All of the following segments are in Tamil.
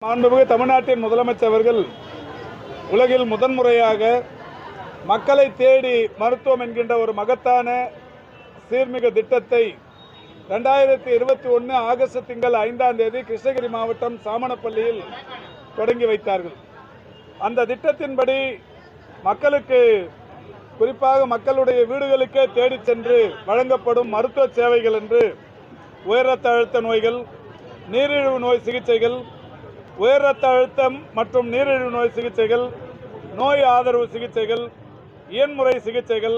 மாண்புமிகு தமிழ்நாட்டின் முதலமைச்சர் அவர்கள் உலகில் முதன்முறையாக மக்களை தேடி மருத்துவம் என்கின்ற ஒரு மகத்தான சீர்மிகு திட்டத்தை 2021 ஆகஸ்ட் திங்கள் 5ஆம் தேதி கிருஷ்ணகிரி மாவட்டம் சாமணப்பள்ளியில் தொடங்கி வைத்தார்கள். அந்த திட்டத்தின்படி மக்களுக்கு, குறிப்பாக மக்களுடைய வீடுகளுக்கே தேடி சென்று வழங்கப்படும் மருத்துவ சேவைகள் என்று உயர் ரத்த அழுத்த நோய்கள், நீரிழிவு நோய் சிகிச்சைகள், உயர் ரத்த அழுத்தம் மற்றும் நீரிழிவு நோய் சிகிச்சைகள், நோய் ஆதரவு சிகிச்சைகள், இயன்முறை சிகிச்சைகள்,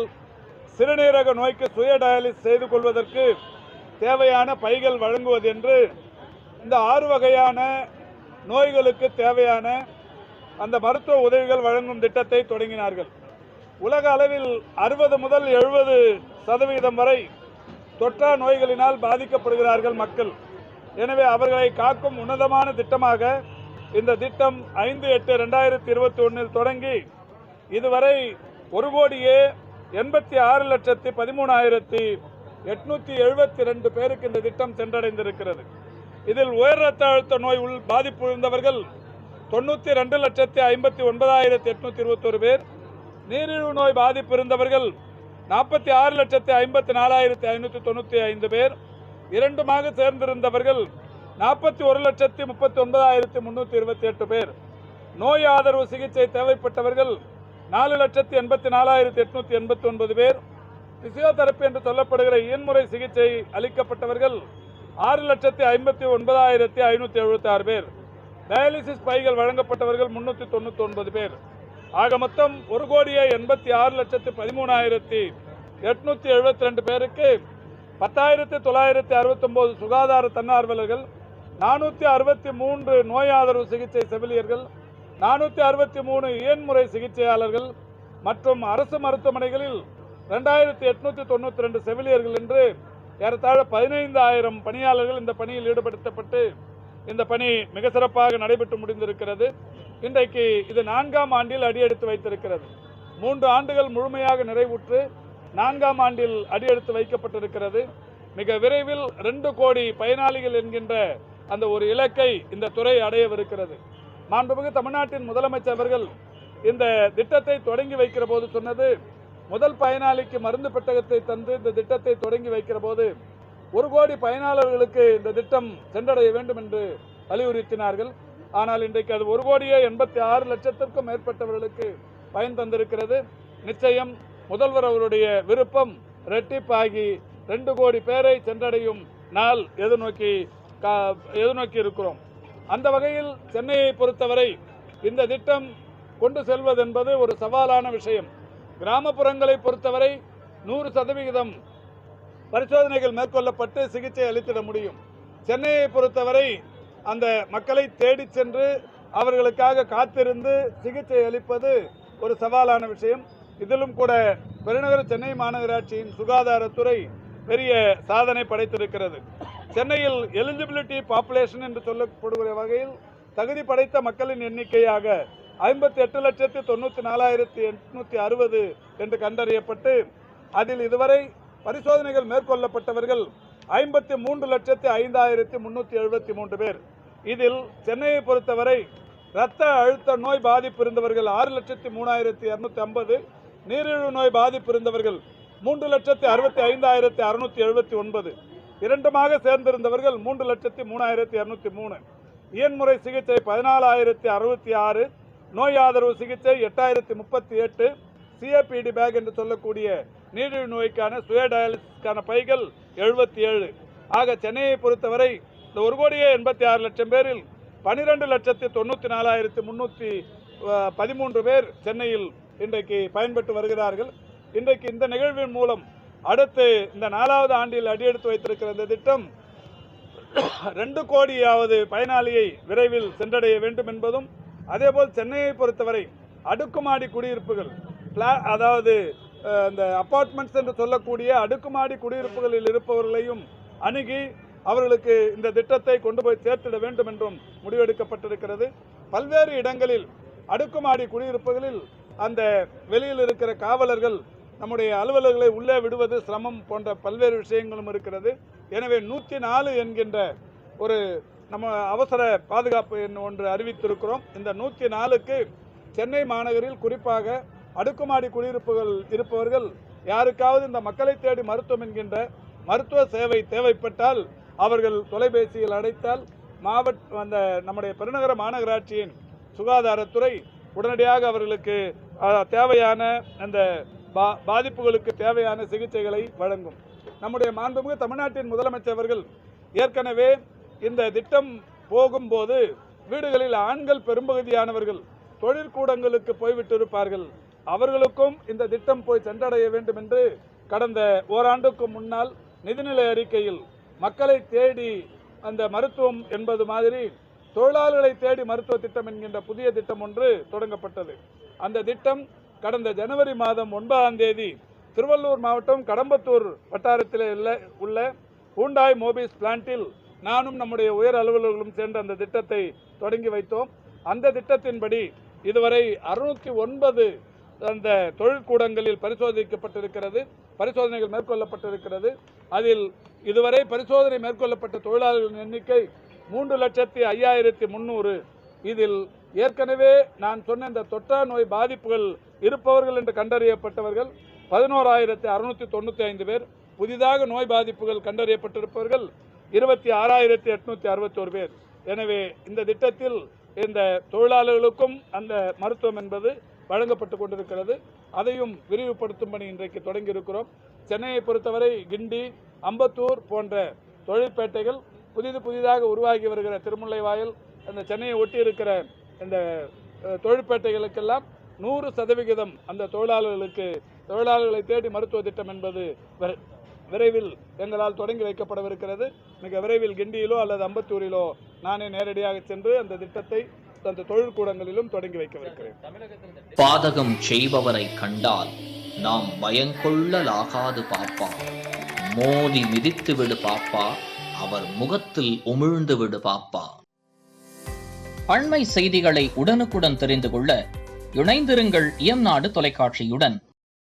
சிறுநீரக நோய்க்கு சுய டயாலிசிஸ் செய்து கொள்வதற்கு தேவையான பைகள் வழங்குவது என்று இந்த 6 வகையான நோய்களுக்கு தேவையான அந்த மருத்துவ உதவிகள் வழங்கும் திட்டத்தை தொடங்கினார்கள். உலக அளவில் 60 முதல் 70% வரை தொற்றா நோய்களினால் பாதிக்கப்படுகிறார்கள் மக்கள். எனவே அவர்களை காக்கும் உன்னதமான திட்டமாக இந்த திட்டம் 5/8/2021 தொடங்கி இதுவரை 1,86,13,872 பேருக்கு இந்த திட்டம் சென்றடைந்திருக்கிறது. இதில் உயர் ரத்த அழுத்த நோய் பாதிப்பு இருந்தவர்கள் 92,59,821 பேர், நீரிழிவு நோய் பாதிப்பு இருந்தவர்கள் 46,54,595 பேர், இரண்டுமாக சேர்ந்திருந்தவர்கள் 41,39,328 பேர், நோய் ஆதரவு சிகிச்சை தேவைப்பட்டவர்கள் 4,84,889 பேர், பிசியோதெரபி என்று சொல்லப்படுகிற இயன்முறை சிகிச்சை அளிக்கப்பட்டவர்கள் 6,59,576 பேர், டயாலிசிஸ் பைகள் வழங்கப்பட்டவர்கள் 399 பேர். ஆக மொத்தம் 1,86,13,872 பேருக்கு 10,969 சுகாதார தன்னார்வலர்கள், 463 நோய் ஆதரவு சிகிச்சை செவிலியர்கள், 463 இயன்முறை சிகிச்சையாளர்கள் மற்றும் அரசு மருத்துவமனைகளில் 2,892 செவிலியர்கள் என்று ஏறத்தாழ 15,000 பணியாளர்கள் இந்த பணியில் ஈடுபடுத்தப்பட்டு இந்த பணி மிக சிறப்பாக நடைபெற்று முடிந்திருக்கிறது. இன்றைக்கு இது 4ஆம் ஆண்டில் அடியெடுத்து வைத்திருக்கிறது. 3 ஆண்டுகள் முழுமையாக நிறைவுற்று 4ஆம் ஆண்டில் அடியெடுத்து வைக்கப்பட்டிருக்கிறது. மிக விரைவில் 2 கோடி பயனாளிகள் என்கின்ற அந்த ஒரு இலக்கை இந்த துறை அடையவிருக்கிறது. மாண்புமிகு தமிழ்நாட்டின் முதலமைச்சர் அவர்கள் இந்த திட்டத்தை தொடங்கி வைக்கிற போது சொன்னது, முதல் பயனாளிக்கு மருந்து பெட்டகத்தை தந்து இந்த திட்டத்தை தொடங்கி வைக்கிற போது 1 கோடி பயனாளர்களுக்கு இந்த திட்டம் சென்றடைய வேண்டும் என்று வலியுறுத்தினார்கள். ஆனால் இன்றைக்கு அது 1,86,00,000 மேற்பட்டவர்களுக்கு பயன் தந்திருக்கிறது. நிச்சயம் முதல்வர் அவருடைய விருப்பம் இரட்டிப்பாகி 2 கோடி பேரை சென்றடையும் நாள் எதிர்நோக்கி இருக்கிறோம். அந்த வகையில் சென்னையை பொறுத்தவரை இந்த திட்டம் கொண்டு செல்வது என்பது ஒரு சவாலான விஷயம். கிராமப்புறங்களை பொறுத்தவரை 100% பரிசோதனைகள் மேற்கொள்ளப்பட்டு சிகிச்சை அளித்திட முடியும். சென்னையை பொறுத்தவரை அந்த மக்களை தேடி சென்று அவர்களுக்காக காத்திருந்து சிகிச்சை அளிப்பது ஒரு சவாலான விஷயம். இதிலும் கூட பெருநகர சென்னை மாநகராட்சியின் சுகாதாரத்துறை பெரிய சாதனை படைத்திருக்கிறது. சென்னையில் எலிஜிபிலிட்டி பாப்புலேஷன் என்று சொல்லப்படுகிற வகையில் தகுதி படைத்த மக்களின் எண்ணிக்கையாக 58,94,860 என்று கண்டறியப்பட்டு அதில் இதுவரை பரிசோதனைகள் மேற்கொள்ளப்பட்டவர்கள் 53,05,373 பேர். இதில் சென்னையை பொறுத்தவரை இரத்த அழுத்த நோய் பாதிப்பு இருந்தவர்கள் 6,03,250, நீரிழிவு நோய் பாதிப்பு இருந்தவர்கள் 3,65,679, இரண்டுமாக சேர்ந்திருந்தவர்கள் 3,03,203, இயன்முறை சிகிச்சை 14,066, நோய் ஆதரவு சிகிச்சை 8,038, சிஏபிடி பேக் என்று சொல்லக்கூடிய நீரிழிவு நோய்க்கான சுய டயாலிசிஸ்க்கான பைகள் 77. ஆக சென்னையை பொறுத்தவரை இந்த 1,86,00,000 பேரில் 12,94,313 பேர் சென்னையில் இன்றைக்கு பயன்பெற்று வருகிறார்கள். இன்றைக்கு இந்த நிகழ்வின் மூலம் அடுத்து இந்த 4வது ஆண்டில் அடியெடுத்து வைத்திருக்கிற இந்த திட்டம் 2 கோடியாவது பயனாளியை விரைவில் சென்றடைய வேண்டும் என்பதும், அதேபோல் சென்னையை பொறுத்தவரை அடுக்குமாடி குடியிருப்புகள், அதாவது இந்த அபார்ட்மெண்ட்ஸ் என்று சொல்லக்கூடிய அடுக்குமாடி குடியிருப்புகளில் இருப்பவர்களையும் அணுகி அவர்களுக்கு இந்த திட்டத்தை கொண்டு போய் சேர்த்திட வேண்டும் என்றும் முடிவெடுக்கப்பட்டிருக்கிறது. பல்வேறு இடங்களில் அடுக்குமாடி குடியிருப்புகளில் அந்த வெளியில் இருக்கிற காவலர்கள் நம்முடைய அலுவலர்களை உள்ளே விடுவது சிரமம் போன்ற பல்வேறு விஷயங்களும் இருக்கிறது. எனவே 104 என்கின்ற ஒரு நம்ம அவசர பாதுகாப்பு எண் ஒன்று அறிவித்திருக்கிறோம். இந்த 104க்கு சென்னை மாநகரில் குறிப்பாக அடுக்குமாடி குடியிருப்புகள் இருப்பவர்கள் யாருக்காவது இந்த மக்களை தேடி மருத்துவம் என்கின்ற மருத்துவ சேவை தேவைப்பட்டால் அவர்கள் தொலைபேசியில் அழைத்தால் நம்முடைய பெருநகர மாநகராட்சியின் சுகாதாரத்துறை உடனடியாக அவர்களுக்கு தேவையான அந்த பாதிப்புகளுக்கு தேவையான சிகிச்சைகளை வழங்கும். நம்முடைய மாண்புமிகு தமிழ்நாட்டின் முதலமைச்சர் அவர்கள் ஏற்கனவே இந்த திட்டம் போகும்போது வீடுகளில் ஆண்கள் பெரும்பகுதியானவர்கள் தொழிற்கூடங்களுக்கு போய்விட்டிருப்பார்கள், அவர்களுக்கும் இந்த திட்டம் போய் சென்றடைய வேண்டும் என்று கடந்த ஓராண்டுக்கு முன்னால் நிதிநிலை அறிக்கையில் மக்களை தேடி அந்த மருத்துவம் என்பது மாதிரி தொழிலாளர்களை தேடி மருத்துவ திட்டம் என்கின்ற புதிய திட்டம் ஒன்று தொடங்கப்பட்டது. அந்த திட்டம் கடந்த ஜனவரி மாதம் 9ஆம் தேதி திருவள்ளூர் மாவட்டம் கடம்பத்தூர் வட்டாரத்தில் உள்ள ஹூண்டாய் மோபிஸ் பிளான்ட்டில் நானும் நம்முடைய உயர் அலுவலர்களும் சேர்ந்து அந்த திட்டத்தை தொடங்கி வைத்தோம். அந்த திட்டத்தின்படி இதுவரை 609 அந்த தொழிற்கூடங்களில் பரிசோதனைகள் மேற்கொள்ளப்பட்டிருக்கிறது. அதில் இதுவரை பரிசோதனை மேற்கொள்ளப்பட்ட தொழிலாளர்களின் எண்ணிக்கை 3,05,300. இதில் ஏற்கனவே நான் சொன்ன இந்த தொற்றா நோய் பாதிப்புகள் இருப்பவர்கள் என்று கண்டறியப்பட்டவர்கள் 11,695 பேர், புதிதாக நோய் பாதிப்புகள் கண்டறியப்பட்டிருப்பவர்கள் 26,861 பேர். எனவே இந்த திட்டத்தில் இந்த தொழிலாளர்களுக்கும் அந்த மருத்துவம் என்பது வழங்கப்பட்டு கொண்டிருக்கிறது. அதையும் விரிவுபடுத்தும் பணி இன்றைக்கு தொடங்கி இருக்கிறோம். சென்னையை பொறுத்தவரை கிண்டி, அம்பத்தூர் போன்ற தொழிற்பேட்டைகள் புதிதாக உருவாகி வருகிற திருமுல்லைவாயல், அந்த சென்னையை ஒட்டி இருக்கிற இந்த தொழிற்பேட்டைகளுக்கெல்லாம் 100% அந்த தொழிலாளர்களை தேடி மருத்துவ திட்டம் என்பது விரைவில் எங்களால் தொடங்கி வைக்கப்படவிருக்கிறது. மிக விரைவில் கிண்டியிலோ அல்லது அம்பத்தூரிலோ நானே நேரடியாக சென்று அந்த திட்டத்தை அந்த தொழிற்கூடங்களிலும் தொடங்கி வைக்கவிருக்கிறேன். பாதகம் செய்பவரை கண்டால் நாம் பயங்கொள்ளலாகாது பாப்பா, மோதி மிதித்து விடு பாப்பா, அவர் முகத்தில் உமிழ்ந்து விடு பாப்பா. அண்மை செய்திகளை உடனுக்குடன் தெரிந்து கொள்ள இணைந்திருங்கள் இயம்நாடு தொலைக்காட்சியுடன்.